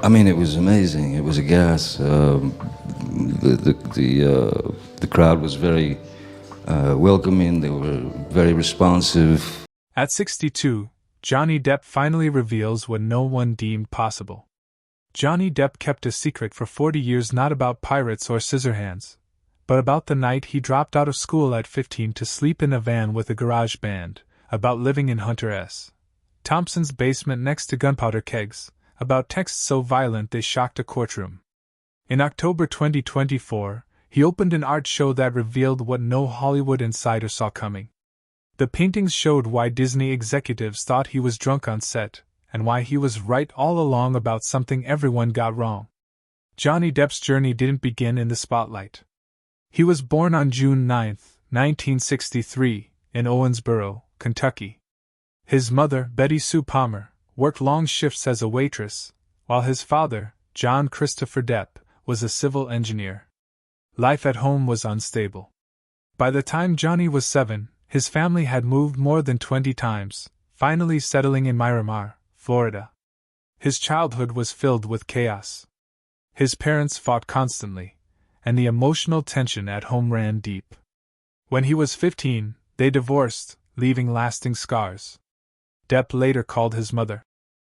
I mean, it was amazing. It was a gas. The crowd was very welcoming. They were very responsive. At 62, Johnny Depp finally reveals what no one deemed possible. Johnny Depp kept a secret for 40 years, not about pirates or Scissorhands, but about the night he dropped out of school at 15 to sleep in a van with a garage band, about living in Hunter S. Thompson's basement next to gunpowder kegs, about texts so violent they shocked a courtroom. In October 2024, he opened an art show that revealed what no Hollywood insider saw coming. The paintings showed why Disney executives thought he was drunk on set, and why he was right all along about something everyone got wrong. Johnny Depp's journey didn't begin in the spotlight. He was born on June 9, 1963, in Owensboro, Kentucky. His mother, Betty Sue Palmer, worked long shifts as a waitress, while his father, John Christopher Depp, was a civil engineer. Life at home was unstable. By the time Johnny was 7, his family had moved more than 20 times, finally settling in Miramar, Florida. His childhood was filled with chaos. His parents fought constantly, and the emotional tension at home ran deep. When he was 15, they divorced, leaving lasting scars. Depp later called his mother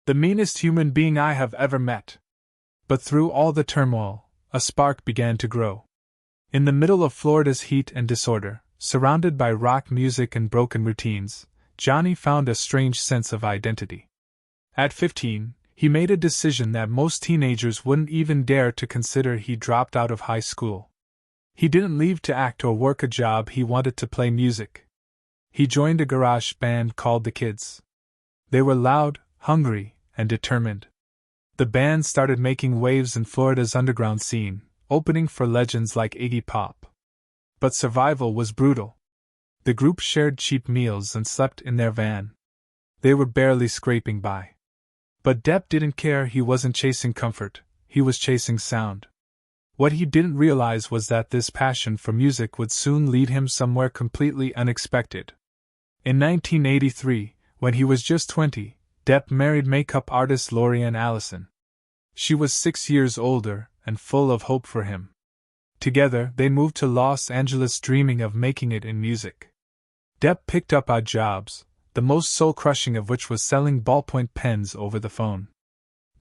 the meanest human being I have ever met. But through all the turmoil, a spark began to grow. In the middle of Florida's heat and disorder, surrounded by rock music and broken routines, Johnny found a strange sense of identity. At 15, he made a decision that most teenagers wouldn't even dare to consider. He dropped out of high school. He didn't leave to act or work a job, he wanted to play music. He joined a garage band called The Kids. They were loud, hungry, and determined. The band started making waves in Florida's underground scene, opening for legends like Iggy Pop. But survival was brutal. The group shared cheap meals and slept in their van. They were barely scraping by. But Depp didn't care. He wasn't chasing comfort, he was chasing sound. What he didn't realize was that this passion for music would soon lead him somewhere completely unexpected. In 1983, when he was just 20, Depp married makeup artist Lori-Ann Allison. She was 6 years older and full of hope for him. Together, they moved to Los Angeles, dreaming of making it in music. Depp picked up odd jobs, the most soul-crushing of which was selling ballpoint pens over the phone.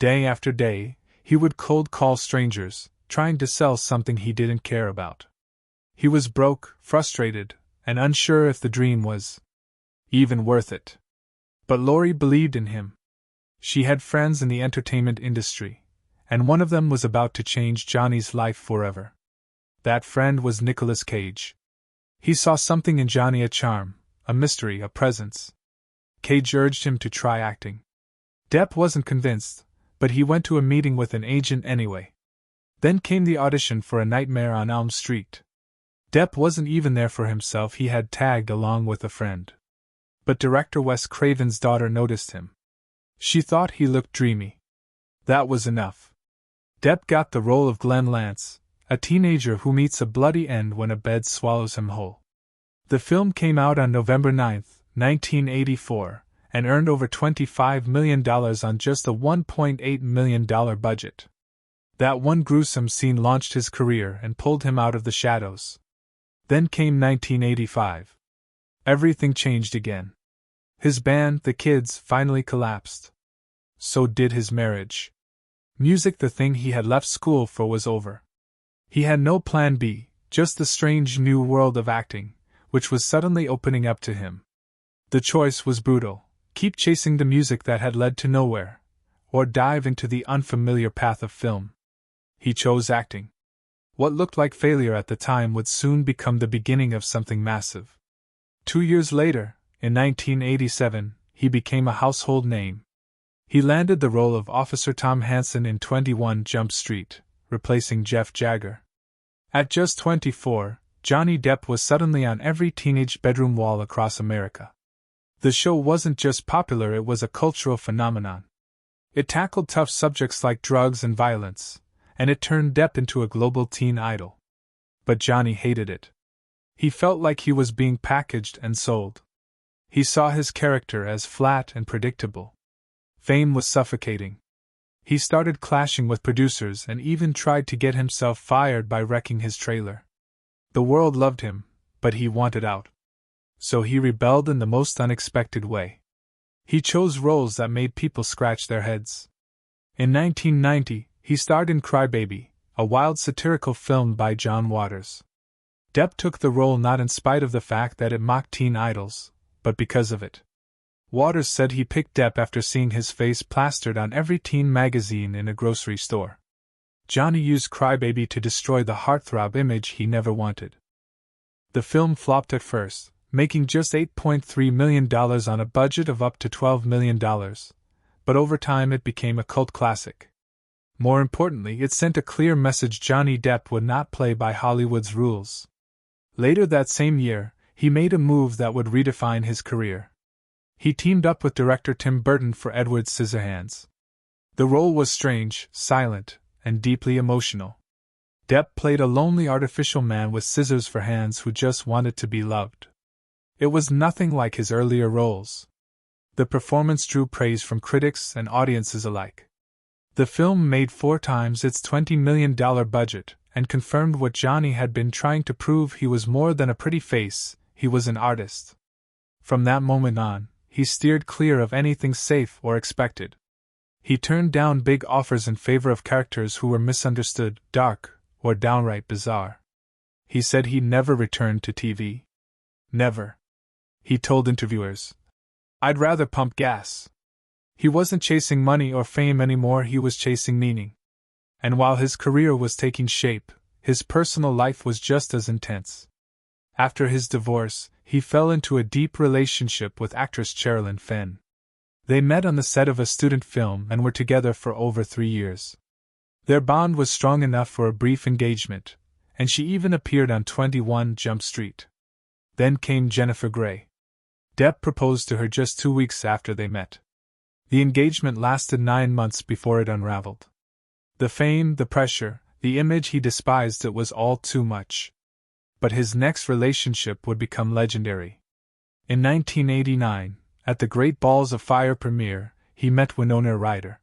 Day after day, he would cold call strangers, trying to sell something he didn't care about. He was broke, frustrated, and unsure if the dream was even worth it. But Lori believed in him. She had friends in the entertainment industry, and one of them was about to change Johnny's life forever. That friend was Nicolas Cage. He saw something in Johnny, a charm, a mystery, a presence. Cage urged him to try acting. Depp wasn't convinced, but he went to a meeting with an agent anyway. Then came the audition for A Nightmare on Elm Street. Depp wasn't even there for himself, he had tagged along with a friend. But director Wes Craven's daughter noticed him. She thought he looked dreamy. That was enough. Depp got the role of Glenn Lance, a teenager who meets a bloody end when a bed swallows him whole. The film came out on November 9, 1984, and earned over $25 million on just a $1.8 million budget. That one gruesome scene launched his career and pulled him out of the shadows. Then came 1985. Everything changed again. His band, The Kids, finally collapsed. So did his marriage. Music, the thing he had left school for, was over. He had no plan B, just the strange new world of acting, which was suddenly opening up to him. The choice was brutal: keep chasing the music that had led to nowhere, or dive into the unfamiliar path of film. He chose acting. What looked like failure at the time would soon become the beginning of something massive. 2 years later, in 1987, he became a household name. He landed the role of Officer Tom Hansen in 21 Jump Street, replacing Jeff Jagger. At just 24, Johnny Depp was suddenly on every teenage bedroom wall across America. The show wasn't just popular, it was a cultural phenomenon. It tackled tough subjects like drugs and violence, and it turned Depp into a global teen idol. But Johnny hated it. He felt like he was being packaged and sold. He saw his character as flat and predictable. Fame was suffocating. He started clashing with producers and even tried to get himself fired by wrecking his trailer. The world loved him, but he wanted out. So he rebelled in the most unexpected way. He chose roles that made people scratch their heads. In 1990, he starred in Cry Baby, a wild satirical film by John Waters. Depp took the role not in spite of the fact that it mocked teen idols, but because of it. Waters said he picked Depp after seeing his face plastered on every teen magazine in a grocery store. Johnny used Cry Baby to destroy the heartthrob image he never wanted. The film flopped at first, making just $8.3 million on a budget of up to $12 million, but over time it became a cult classic. More importantly, it sent a clear message: Johnny Depp would not play by Hollywood's rules. Later that same year, he made a move that would redefine his career. He teamed up with director Tim Burton for Edward Scissorhands. The role was strange, silent, and deeply emotional. Depp played a lonely artificial man with scissors for hands who just wanted to be loved. It was nothing like his earlier roles. The performance drew praise from critics and audiences alike. The film made 4 times its $20 million budget, and confirmed what Johnny had been trying to prove: he was more than a pretty face, he was an artist. From that moment on, he steered clear of anything safe or expected. He turned down big offers in favor of characters who were misunderstood, dark, or downright bizarre. He said he never returned to TV. Never. He told interviewers, "I'd rather pump gas." He wasn't chasing money or fame anymore, he was chasing meaning. And while his career was taking shape, his personal life was just as intense. After his divorce, he fell into a deep relationship with actress Sherilyn Fenn. They met on the set of a student film and were together for over 3 years. Their bond was strong enough for a brief engagement, and she even appeared on 21 Jump Street. Then came Jennifer Grey. Depp proposed to her just 2 weeks after they met. The engagement lasted 9 months before it unraveled. The fame, the pressure, the image he despised, it was all too much. But his next relationship would become legendary. In 1989, at the Great Balls of Fire premiere, he met Winona Ryder.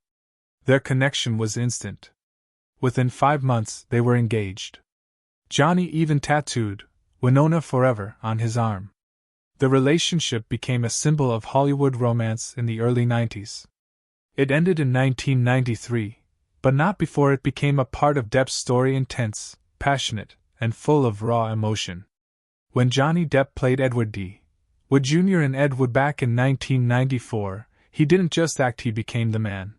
Their connection was instant. Within 5 months, they were engaged. Johnny even tattooed "Winona Forever" on his arm. The relationship became a symbol of Hollywood romance in the early 90s. It ended in 1993, but not before it became a part of Depp's story: intense, passionate, and full of raw emotion. When Johnny Depp played Edward D. Wood Jr. in Ed Wood back in 1994, he didn't just act, he became the man.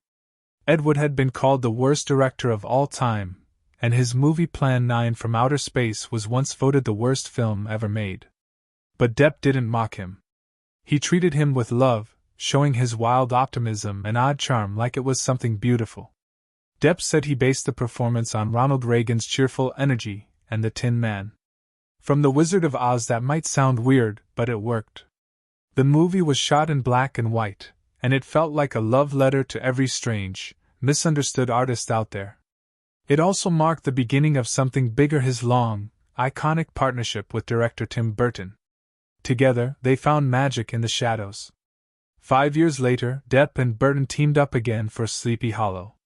Ed Wood had been called the worst director of all time, and his movie Plan 9 from Outer Space was once voted the worst film ever made. But Depp didn't mock him. He treated him with love, showing his wild optimism and odd charm like it was something beautiful. Depp said he based the performance on Ronald Reagan's cheerful energy and the Tin Man. From The Wizard of Oz. That might sound weird, but it worked. The movie was shot in black and white, and it felt like a love letter to every strange, misunderstood artist out there. It also marked the beginning of something bigger: his long, iconic partnership with director Tim Burton. Together, they found magic in the shadows. 5 years later, Depp and Burton teamed up again for Sleepy Hollow.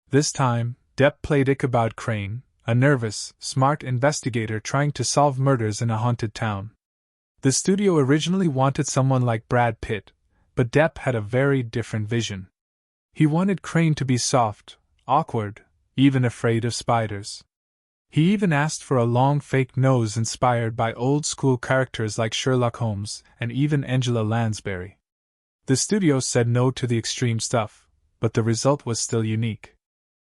This time, Depp played Ichabod Crane, a nervous, smart investigator trying to solve murders in a haunted town. The studio originally wanted someone like Brad Pitt, but Depp had a very different vision. He wanted Crane to be soft, awkward, even afraid of spiders. He even asked for a long fake nose inspired by old-school characters like Sherlock Holmes and even Angela Lansbury. The studio said no to the extreme stuff, but the result was still unique.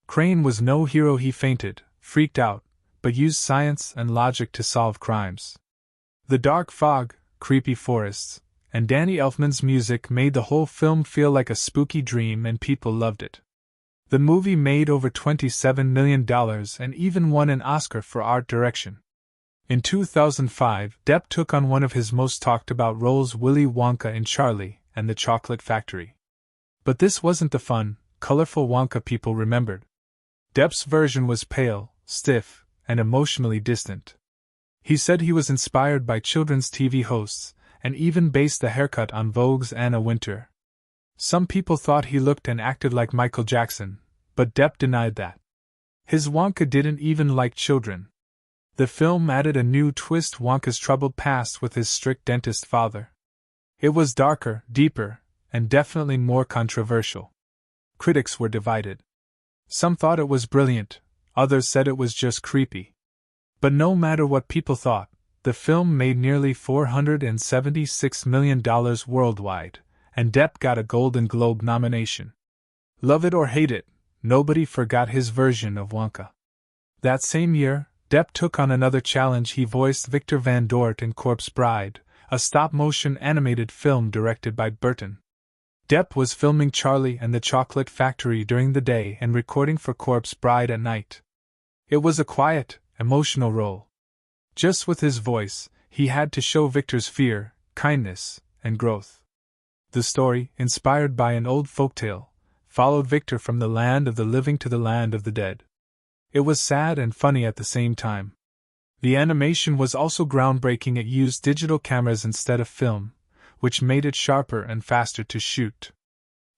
Crane was no hero. He fainted, freaked out, but used science and logic to solve crimes. The dark fog, creepy forests, and Danny Elfman's music made the whole film feel like a spooky dream, and people loved it. The movie made over $27 million and even won an Oscar for art direction. In 2005, Depp took on one of his most talked about roles, Willy Wonka in Charlie and the Chocolate Factory. But this wasn't the fun, colorful Wonka people remembered. Depp's version was pale, stiff, and emotionally distant. He said he was inspired by children's TV hosts, and even based the haircut on Vogue's Anna Wintour. Some people thought he looked and acted like Michael Jackson, but Depp denied that. His Wonka didn't even like children. The film added a new twist: Wonka's troubled past with his strict dentist father. It was darker, deeper, and definitely more controversial. Critics were divided. Some thought it was brilliant, others said it was just creepy. But no matter what people thought, the film made nearly $476 million worldwide, and Depp got a Golden Globe nomination. Love it or hate it, nobody forgot his version of Wonka. That same year, Depp took on another challenge. He voiced Victor Van Dort in Corpse Bride, a stop-motion animated film directed by Burton. Depp was filming Charlie and the Chocolate Factory during the day and recording for Corpse Bride at night. It was a quiet, emotional role. Just with his voice, he had to show Victor's fear, kindness, and growth. The story, inspired by an old folktale, followed Victor from the land of the living to the land of the dead. It was sad and funny at the same time. The animation was also groundbreaking. It used digital cameras instead of film, which made it sharper and faster to shoot.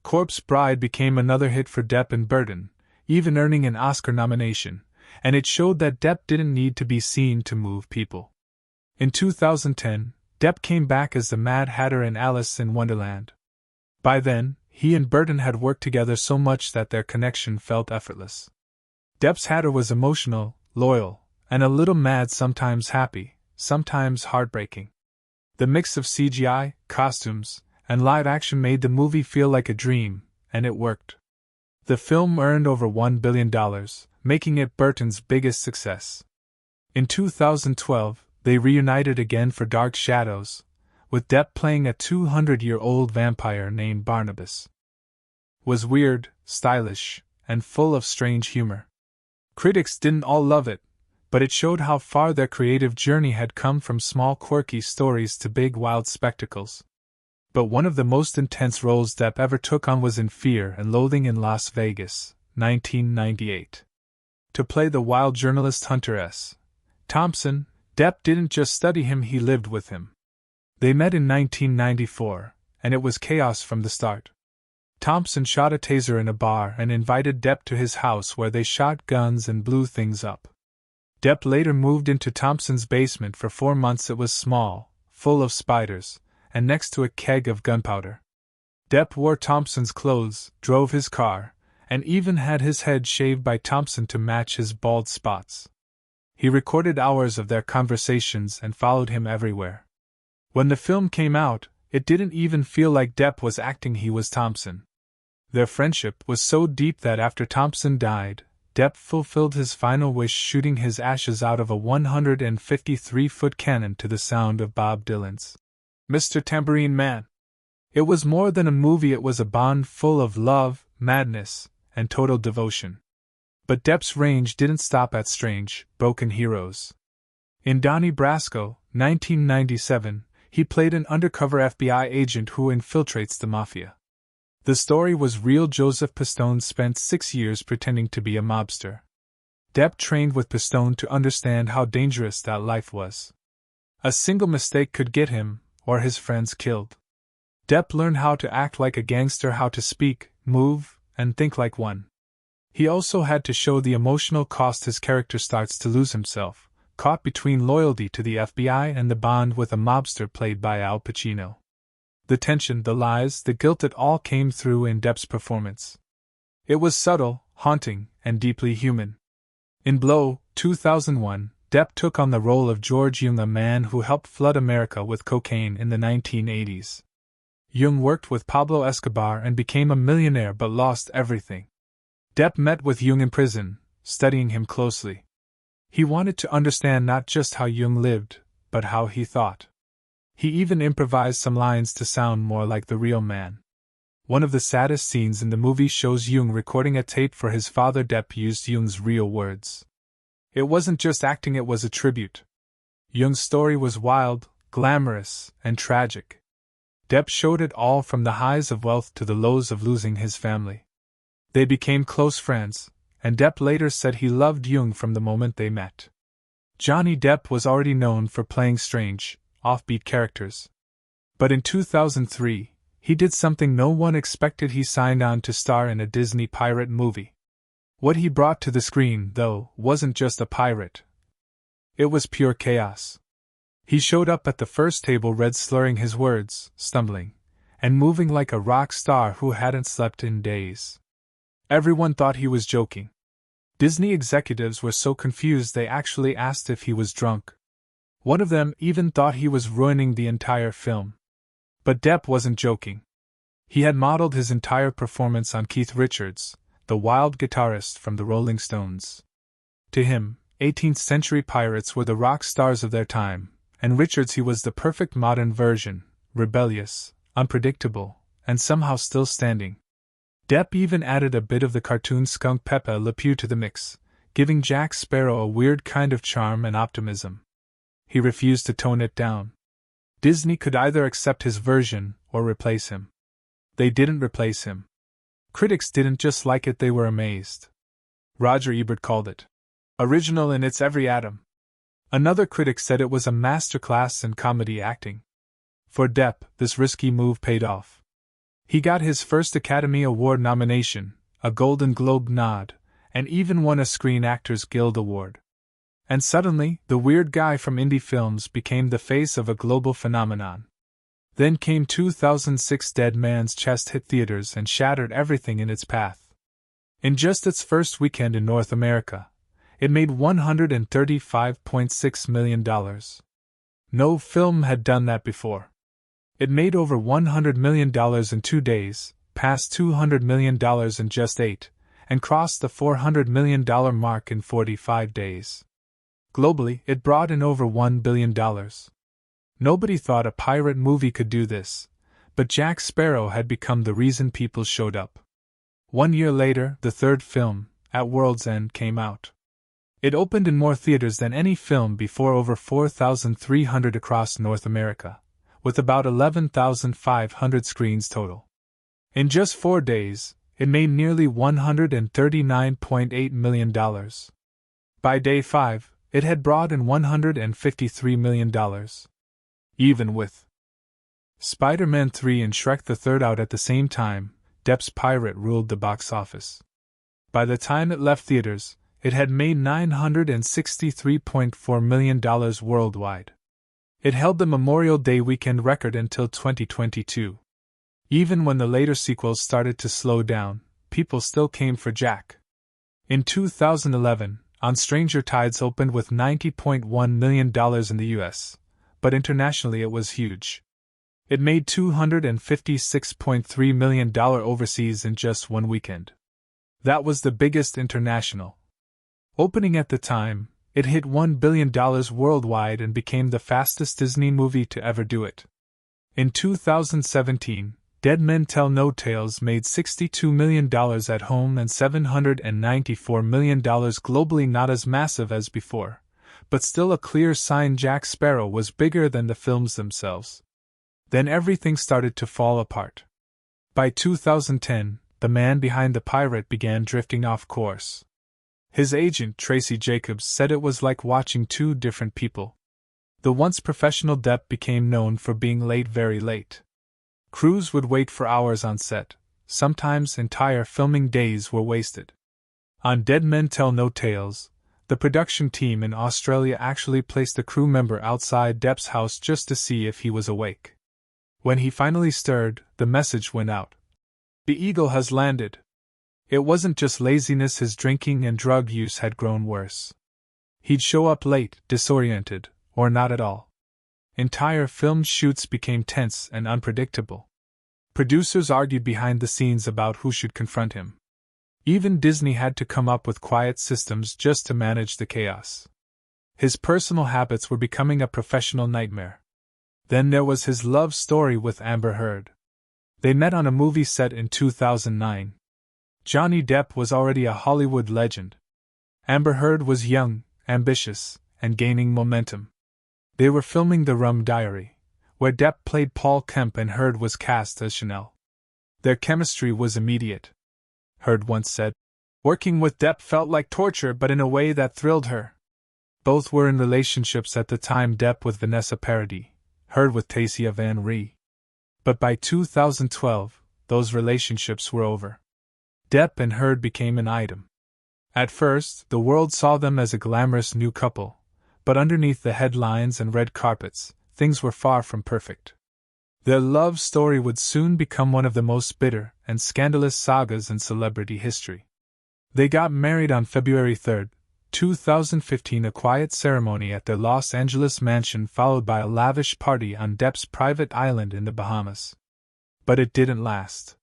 Corpse Bride became another hit for Depp and Burton, even earning an Oscar nomination, and it showed that Depp didn't need to be seen to move people. In 2010, Depp came back as the Mad Hatter in Alice in Wonderland. By then, he and Burton had worked together so much that their connection felt effortless. Depp's Hatter was emotional, loyal, and a little mad, sometimes happy, sometimes heartbreaking. The mix of CGI, costumes, and live action made the movie feel like a dream, and it worked. The film earned over $1 billion, making it Burton's biggest success. In 2012, they reunited again for Dark Shadows, with Depp playing a 200-year-old vampire named Barnabas. It was weird, stylish, and full of strange humor. Critics didn't all love it, but it showed how far their creative journey had come, from small quirky stories to big wild spectacles. But one of the most intense roles Depp ever took on was in Fear and Loathing in Las Vegas, 1998. To play the wild journalist Hunter S. Thompson, Depp didn't just study him, he lived with him. They met in 1994, and it was chaos from the start. Thompson shot a taser in a bar and invited Depp to his house, where they shot guns and blew things up. Depp later moved into Thompson's basement for 4 months. It was small, full of spiders, and next to a keg of gunpowder. Depp wore Thompson's clothes, drove his car, and even had his head shaved by Thompson to match his bald spots. He recorded hours of their conversations and followed him everywhere. When the film came out, it didn't even feel like Depp was acting, he was Thompson. Their friendship was so deep that after Thompson died, Depp fulfilled his final wish, shooting his ashes out of a 153-foot cannon to the sound of Bob Dylan's Mr. Tambourine Man. It was more than a movie, it was a bond full of love, madness, and total devotion. But Depp's range didn't stop at strange, broken heroes. In Donnie Brasco, 1997, he played an undercover FBI agent who infiltrates the mafia. The story was real. Joseph Pistone spent 6 years pretending to be a mobster. Depp trained with Pistone to understand how dangerous that life was. A single mistake could get him, or his friends, killed. Depp learned how to act like a gangster, how to speak, move, and think like one. He also had to show the emotional cost. His character starts to lose himself, caught between loyalty to the FBI and the bond with a mobster played by Al Pacino. The tension, the lies, the guilt, it all came through in Depp's performance. It was subtle, haunting, and deeply human. In Blow, 2001, Depp took on the role of George Jung, a man who helped flood America with cocaine in the 1980s. Jung worked with Pablo Escobar and became a millionaire, but lost everything. Depp met with Jung in prison, studying him closely. He wanted to understand not just how Jung lived, but how he thought. He even improvised some lines to sound more like the real man. One of the saddest scenes in the movie shows Jung recording a tape for his father. Depp used Jung's real words. It wasn't just acting, it was a tribute. Jung's story was wild, glamorous, and tragic. Depp showed it all, from the highs of wealth to the lows of losing his family. They became close friends, and Depp later said he loved Jung from the moment they met. Johnny Depp was already known for playing strange, offbeat characters. But in 2003, he did something no one expected. He signed on to star in a Disney pirate movie. What he brought to the screen, though, wasn't just a pirate. It was pure chaos. He showed up at the first table red, slurring his words, stumbling, and moving like a rock star who hadn't slept in days. Everyone thought he was joking. Disney executives were so confused they actually asked if he was drunk. One of them even thought he was ruining the entire film. But Depp wasn't joking. He had modeled his entire performance on Keith Richards, the wild guitarist from the Rolling Stones. To him, 18th-century pirates were the rock stars of their time, and Richards he was the perfect modern version, rebellious, unpredictable, and somehow still standing. Depp even added a bit of the cartoon skunk Pepe Le Pew to the mix, giving Jack Sparrow a weird kind of charm and optimism. He refused to tone it down. Disney could either accept his version or replace him. They didn't replace him. Critics didn't just like it, they were amazed. Roger Ebert called it original in its every atom. Another critic said it was a masterclass in comedy acting. For Depp, this risky move paid off. He got his first Academy Award nomination, a Golden Globe nod, and even won a Screen Actors Guild Award. And suddenly, the weird guy from indie films became the face of a global phenomenon. Then came 2006. Dead Man's Chest hit theaters and shattered everything in its path. In just its first weekend in North America, it made $135.6 million. No film had done that before. It made over $100 million in 2 days, passed $200 million in just 8, and crossed the $400 million mark in 45 days. Globally, it brought in over $1 billion. Nobody thought a pirate movie could do this, but Jack Sparrow had become the reason people showed up. 1 year later, the third film, At World's End, came out. It opened in more theaters than any film before, over 4,300 across North America, with about 11,500 screens total. In just 4 days, it made nearly $139.8 million. By day 5, it had brought in $153 million. Even with Spider-Man 3 and Shrek the Third out at the same time, Depp's Pirate ruled the box office. By the time it left theaters, it had made $963.4 million worldwide. It held the Memorial Day weekend record until 2022. Even when the later sequels started to slow down, people still came for Jack. In 2011, On Stranger Tides opened with $90.1 million in the US, but internationally it was huge. It made $256.3 million overseas in just one weekend. That was the biggest international opening at the time. It hit $1 billion worldwide and became the fastest Disney movie to ever do it. In 2017, Dead Men Tell No Tales made $62 million at home and $794 million globally, not as massive as before, but still a clear sign Jack Sparrow was bigger than the films themselves. Then everything started to fall apart. By 2010, the man behind The Pirate began drifting off course. His agent, Tracy Jacobs, said it was like watching two different people. The once professional Depp became known for being late, very late. Crews would wait for hours on set, sometimes entire filming days were wasted. On Dead Men Tell No Tales, the production team in Australia actually placed a crew member outside Depp's house just to see if he was awake. When he finally stirred, the message went out: "The eagle has landed." It wasn't just laziness, his drinking and drug use had grown worse. He'd show up late, disoriented, or not at all. Entire film shoots became tense and unpredictable. Producers argued behind the scenes about who should confront him. Even Disney had to come up with quiet systems just to manage the chaos. His personal habits were becoming a professional nightmare. Then there was his love story with Amber Heard. They met on a movie set in 2009. Johnny Depp was already a Hollywood legend. Amber Heard was young, ambitious, and gaining momentum. They were filming The Rum Diary, where Depp played Paul Kemp and Heard was cast as Chanel. Their chemistry was immediate. Heard once said, "Working with Depp felt like torture, but in a way that thrilled her." Both were in relationships at the time, Depp with Vanessa Paradis, Heard with Tasia Van Ree. But by 2012, those relationships were over. Depp and Heard became an item. At first, the world saw them as a glamorous new couple, but underneath the headlines and red carpets, things were far from perfect. Their love story would soon become one of the most bitter and scandalous sagas in celebrity history. They got married on February 3, 2015, a quiet ceremony at their Los Angeles mansion followed by a lavish party on Depp's private island in the Bahamas. But it didn't last.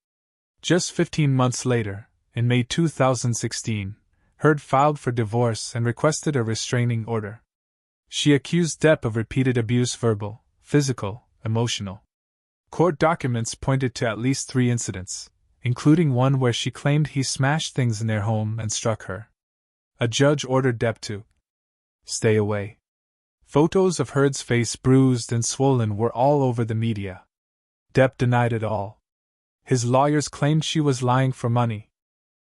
Just 15 months later, in May 2016, Heard filed for divorce and requested a restraining order. She accused Depp of repeated abuse, verbal, physical, emotional. Court documents pointed to at least 3 incidents, including one where she claimed he smashed things in their home and struck her. A judge ordered Depp to stay away. Photos of Heard's face bruised and swollen were all over the media. Depp denied it all. His lawyers claimed she was lying for money.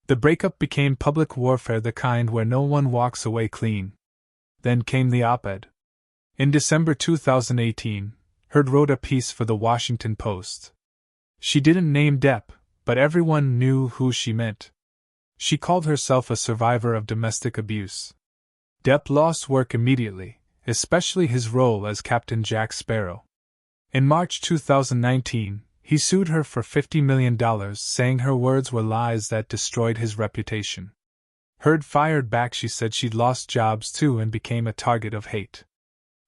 The breakup became public warfare, the kind where no one walks away clean. Then came the op-ed. In December 2018, Heard wrote a piece for the Washington Post. She didn't name Depp, but everyone knew who she meant. She called herself a survivor of domestic abuse. Depp lost work immediately, especially his role as Captain Jack Sparrow. In March 2019, he sued her for $50 million, saying her words were lies that destroyed his reputation. Heard fired back. She said she'd lost jobs too and became a target of hate.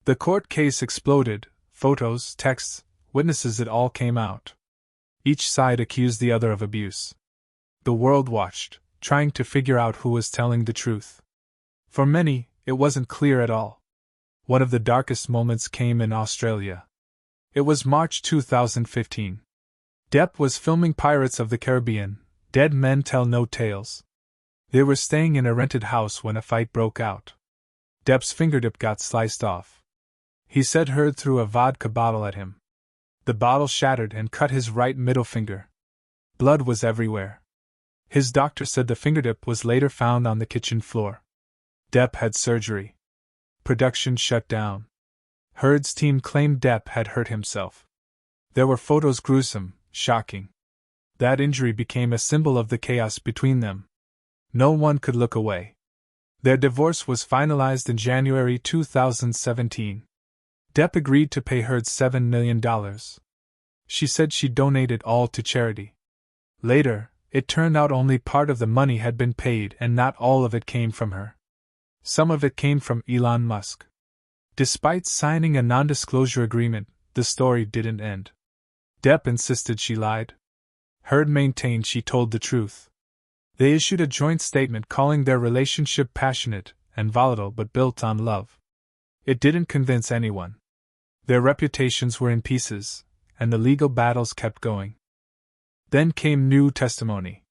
The court case exploded. Photos, texts, witnesses, it all came out. Each side accused the other of abuse. The world watched, trying to figure out who was telling the truth. For many, it wasn't clear at all. One of the darkest moments came in Australia. It was March 2015. Depp was filming Pirates of the Caribbean, Dead Men Tell No Tales. They were staying in a rented house when a fight broke out. Depp's fingertip got sliced off. He said Heard threw a vodka bottle at him. The bottle shattered and cut his right middle finger. Blood was everywhere. His doctor said the fingertip was later found on the kitchen floor. Depp had surgery. Production shut down. Heard's team claimed Depp had hurt himself. There were photos, gruesome, shocking. That injury became a symbol of the chaos between them. No one could look away. Their divorce was finalized in January 2017. Depp agreed to pay Heard $7 million. She said she'd donate it all to charity. Later, it turned out only part of the money had been paid and not all of it came from her. Some of it came from Elon Musk. Despite signing a non-disclosure agreement, the story didn't end. Depp insisted she lied. Heard maintained she told the truth. They issued a joint statement calling their relationship passionate and volatile but built on love. It didn't convince anyone. Their reputations were in pieces, and the legal battles kept going. Then came new testimony.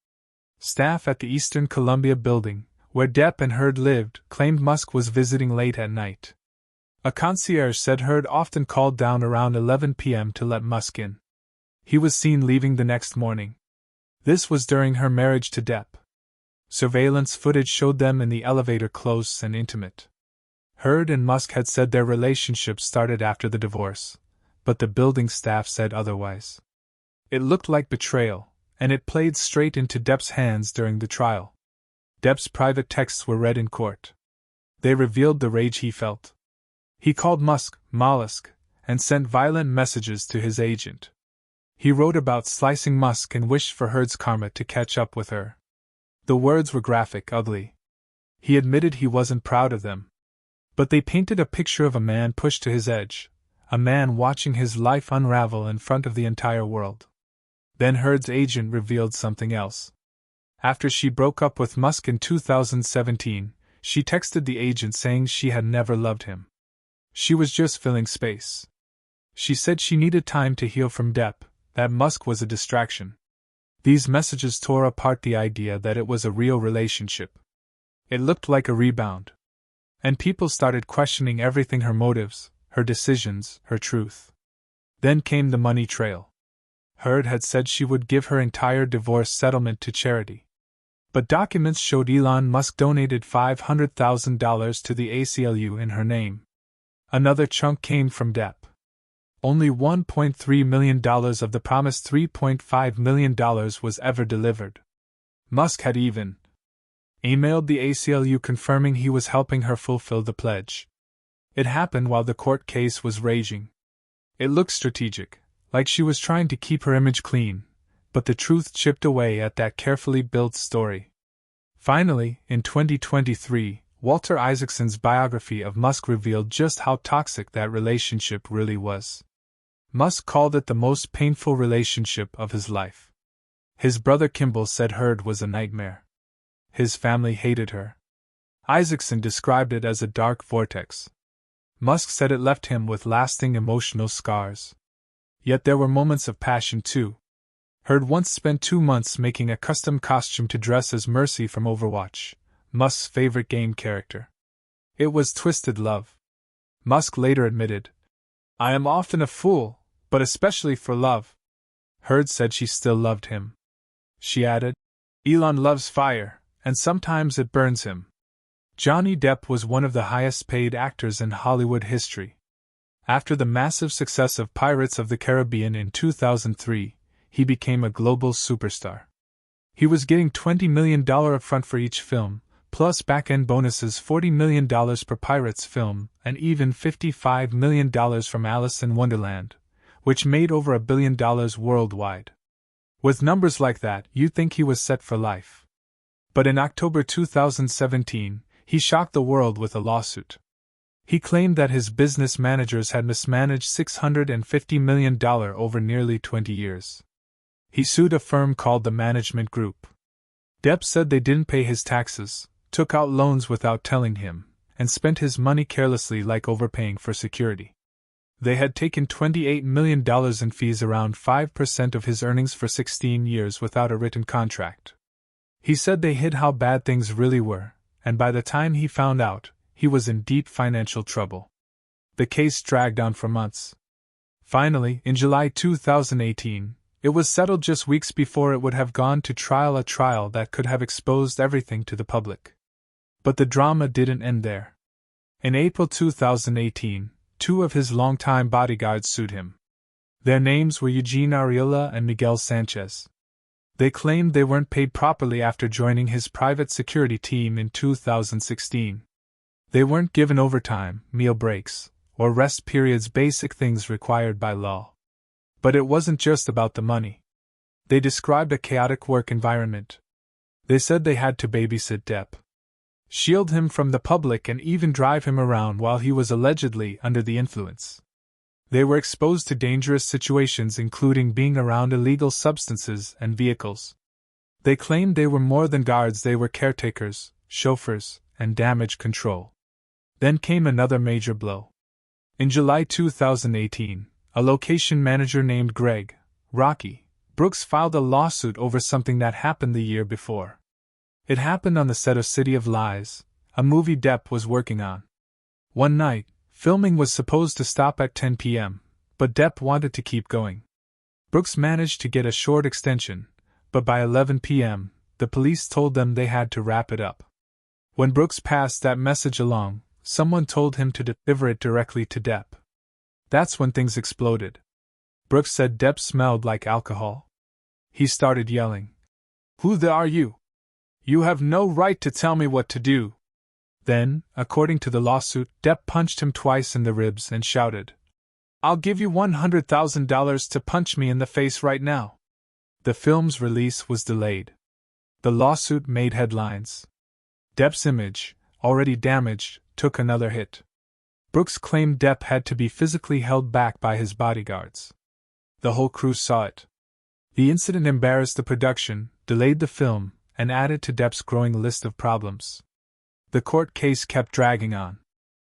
Staff at the Eastern Columbia building, where Depp and Heard lived, claimed Musk was visiting late at night. A concierge said Heard often called down around 11 p.m. to let Musk in. He was seen leaving the next morning. This was during her marriage to Depp. Surveillance footage showed them in the elevator close and intimate. Heard and Musk had said their relationship started after the divorce, but the building staff said otherwise. It looked like betrayal, and it played straight into Depp's hands during the trial. Depp's private texts were read in court. They revealed the rage he felt. He called Musk mollusk and sent violent messages to his agent. He wrote about slicing Musk and wished for Heard's karma to catch up with her. The words were graphic, ugly. He admitted he wasn't proud of them. But they painted a picture of a man pushed to his edge, a man watching his life unravel in front of the entire world. Then Heard's agent revealed something else. After she broke up with Musk in 2017, she texted the agent saying she had never loved him. She was just filling space. She said she needed time to heal from Depp, that Musk was a distraction. These messages tore apart the idea that it was a real relationship. It looked like a rebound. And people started questioning everything: her motives, her decisions, her truth. Then came the money trail. Heard had said she would give her entire divorce settlement to charity. But documents showed Elon Musk donated $500,000 to the ACLU in her name. Another chunk came from Depp. Only $1.3 million of the promised $3.5 million was ever delivered. Musk had even emailed the ACLU confirming he was helping her fulfill the pledge. It happened while the court case was raging. It looked strategic, like she was trying to keep her image clean, but the truth chipped away at that carefully built story. Finally, in 2023, Walter Isaacson's biography of Musk revealed just how toxic that relationship really was. Musk called it the most painful relationship of his life. His brother Kimball said Heard was a nightmare. His family hated her. Isaacson described it as a dark vortex. Musk said it left him with lasting emotional scars. Yet there were moments of passion too. Heard once spent 2 months making a custom costume to dress as Mercy from Overwatch, Musk's favorite game character. It was twisted love. Musk later admitted, "I am often a fool, but especially for love." Heard said she still loved him. She added, "Elon loves fire, and sometimes it burns him." Johnny Depp was one of the highest-paid actors in Hollywood history. After the massive success of Pirates of the Caribbean in 2003, he became a global superstar. He was getting $20 million upfront for each film, plus back-end bonuses $40 million per Pirates film, and even $55 million from Alice in Wonderland, which made over $1 billion worldwide. With numbers like that, you'd think he was set for life. But in October 2017, he shocked the world with a lawsuit. He claimed that his business managers had mismanaged $650 million over nearly 20 years. He sued a firm called the Management Group. Depp said they didn't pay his taxes, took out loans without telling him, and spent his money carelessly, like overpaying for security. They had taken $28 million in fees, around 5% of his earnings, for 16 years without a written contract. He said they hid how bad things really were, and by the time he found out, he was in deep financial trouble. The case dragged on for months. Finally, in July 2018, it was settled just weeks before it would have gone to trial, a trial that could have exposed everything to the public. But the drama didn't end there. In April 2018, 2 of his longtime bodyguards sued him. Their names were Eugene Arriola and Miguel Sanchez. They claimed they weren't paid properly after joining his private security team in 2016. They weren't given overtime, meal breaks, or rest periods, basic things required by law. But it wasn't just about the money. They described a chaotic work environment. They said they had to babysit Depp, shield him from the public, and even drive him around while he was allegedly under the influence. They were exposed to dangerous situations, including being around illegal substances and vehicles. They claimed they were more than guards, they were caretakers, chauffeurs, and damage control. Then came another major blow. In July 2018, a location manager named Greg Rocky Brooks filed a lawsuit over something that happened the year before. It happened on the set of City of Lies, a movie Depp was working on. One night, filming was supposed to stop at 10 p.m., but Depp wanted to keep going. Brooks managed to get a short extension, but by 11 p.m., the police told them they had to wrap it up. When Brooks passed that message along, someone told him to deliver it directly to Depp. That's when things exploded. Brooks said Depp smelled like alcohol. He started yelling, "Who the are you? You have no right to tell me what to do." Then, according to the lawsuit, Depp punched him twice in the ribs and shouted, "I'll give you $100,000 to punch me in the face right now." The film's release was delayed. The lawsuit made headlines. Depp's image, already damaged, took another hit. Brooks claimed Depp had to be physically held back by his bodyguards. The whole crew saw it. The incident embarrassed the production, delayed the film, and added to Depp's growing list of problems. The court case kept dragging on.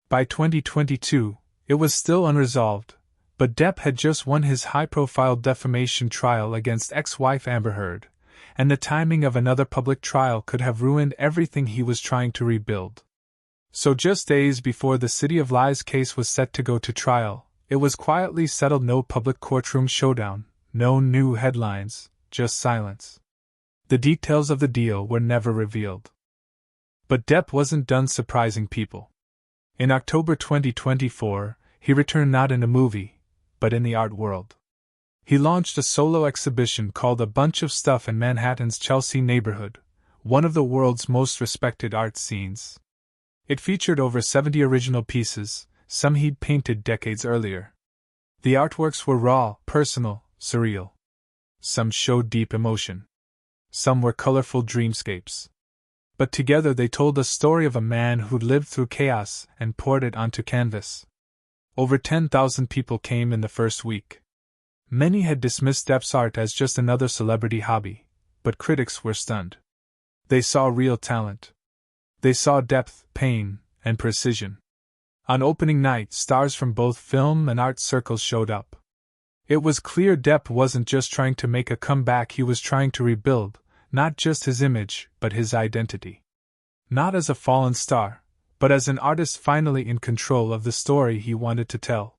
By 2022, it was still unresolved, but Depp had just won his high-profile defamation trial against ex-wife Amber Heard, and the timing of another public trial could have ruined everything he was trying to rebuild. So just days before the City of Lies case was set to go to trial, it was quietly settled. No public courtroom showdown, no new headlines, just silence. The details of the deal were never revealed. But Depp wasn't done surprising people. In October 2024, he returned not in a movie, but in the art world. He launched a solo exhibition called A Bunch of Stuff in Manhattan's Chelsea neighborhood, one of the world's most respected art scenes. It featured over 70 original pieces, some he'd painted decades earlier. The artworks were raw, personal, surreal. Some showed deep emotion. Some were colorful dreamscapes. But together they told the story of a man who'd lived through chaos and poured it onto canvas. Over 10,000 people came in the first week. Many had dismissed Depp's art as just another celebrity hobby, but critics were stunned. They saw real talent. They saw depth, pain, and precision. On opening night, stars from both film and art circles showed up. It was clear Depp wasn't just trying to make a comeback, he was trying to rebuild, not just his image, but his identity. Not as a fallen star, but as an artist finally in control of the story he wanted to tell.